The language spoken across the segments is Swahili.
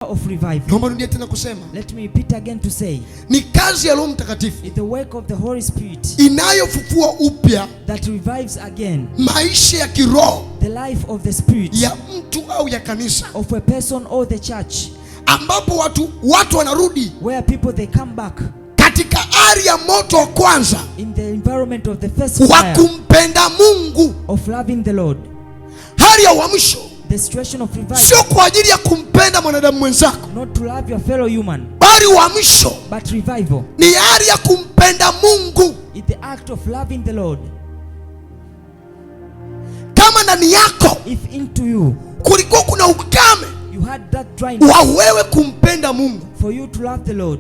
Of revival. Naomba nirudie tena kusema. Let me repeat again to say. Ni kazi ya Roho Mtakatifu. It's the work of the Holy Spirit. Inayofufua upya. That revives again. Maisha ya kiroho. The life of the spirit. Ya mtu au ya kanisa. Of a person or the church. Ambapo watu wanarudi. Where people they come back. Katika hali ya moto wa kwanza. In the environment of the first fire. Wa kumpenda Mungu. Of loving the Lord. Hali ya uamsho. The situation of revival. Sio kwa ajili ya kumpenda mwanadamu mwenzako. Not to love your fellow human. Bali uamsho. But revival. Ni hali ya kumpenda Mungu. It's the act of loving the Lord. Kama ndani yako. If into you. Kulikuwa kuna ukame. You had that dryness. Wa wewe kumpenda Mungu. For you to love the Lord.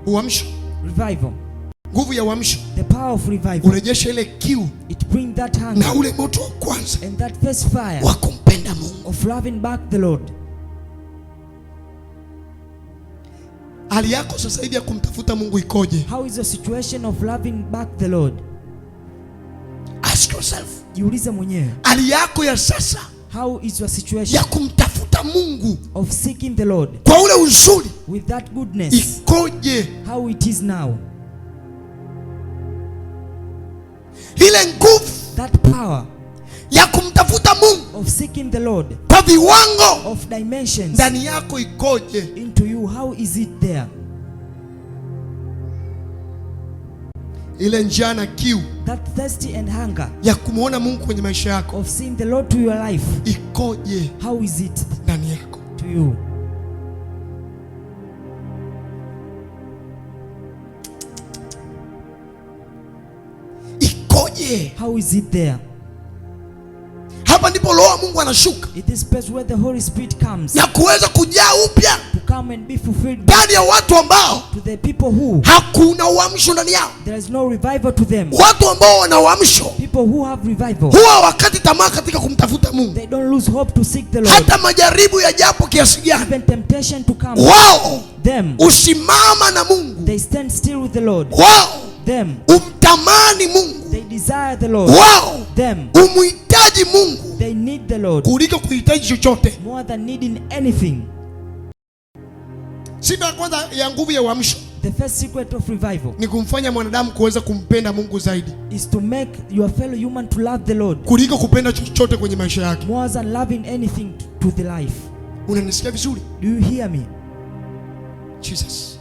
Uamsho. Revival. Nguvu ya uamsho. The power of revival. Urejesha ile kiu. It brings that hunger. Na ule moto wa kwanza. And that first fire. Wa kumpenda Mungu. Of loving back the Lord. Hali yako sasa hivi ya kumtafuta Mungu ikoje? How is your situation of loving back the Lord? Ask yourself. Jiulize mwenyewe. Hali yako ya sasa. How is your situation? Ya kumtafuta Mungu. Of seeking the Lord. Kwa ule uzuri. With that goodness. Ikoje? How it is now. Ile nguvu. That power. Ya kumtafuta Mungu. Of seeking the Lord. Kwa viwango. Of dimensions. Ndani yako ikoje? Into you, how is it there? Ile njaa na kiu. That thirsty and hunger. Ya kumuona Mungu kwenye maisha yako. Of seeing the Lord to your life. Ikoje? How is it ndani yako? To you. Ikoje? How is it there? Hapa ndipo Roho wa Mungu anashuka. It is place where the Holy Spirit comes. Na kuweza kujaa upya. To come and be fulfilled. Ndani ya watu ambao. To the people who. Hakuna uamsho ndani yao. There is no revival to them. Watu ambao wana uamsho. People who have revival. Huwa wakati tamaa katika kumtafuta Mungu. They don't lose hope to seek the Lord. Hata majaribu ya japo kiasi gani. Even temptation to come. Wao. Them. Usimama na Mungu. They stand still with the Lord. Wao. Them. Umtamani Mungu. They desire the Lord. Wao. Them. Umuhitaji Mungu. They need the Lord. Kuliko kuhitaji chochote. More than needing anything. Sifa ya kwanza ya nguvu ya uamsho. The first secret of revival. Ni kumfanya mwanadamu kuweza kumpenda Mungu zaidi. Is to make your fellow human to love the Lord. Kuliko kupenda chochote kwenye maisha yake. More than loving anything to the life. Unanisikia vizuri? Do you hear me? Jesus.